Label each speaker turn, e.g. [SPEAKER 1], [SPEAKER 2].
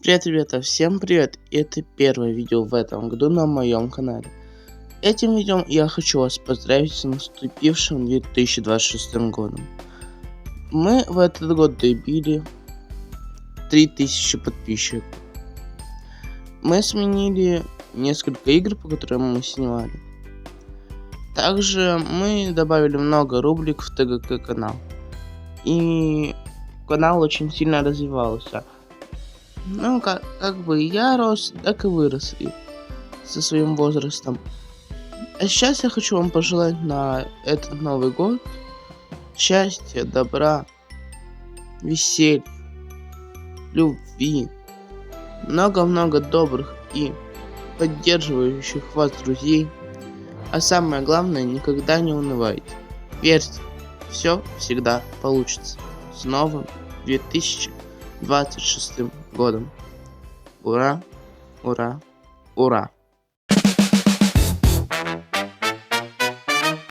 [SPEAKER 1] Привет, ребята, всем привет! Это первое видео в этом году на моем канале. Этим видео я хочу вас поздравить с наступившим 2026 годом. Мы в этот год добили 3000 подписчиков. Мы сменили несколько игр, по которым мы снимали. Также мы добавили много рубрик в ТГК канал. И канал очень сильно развивался. Ну, как бы я рос, так и выросли со своим возрастом. А сейчас я хочу вам пожелать на этот Новый год счастья, добра, веселья, любви, много-много добрых и поддерживающих вас друзей. А самое главное, никогда не унывайте. Верьте, все всегда получится. С новым 2026 годом. Ура, ура, ура!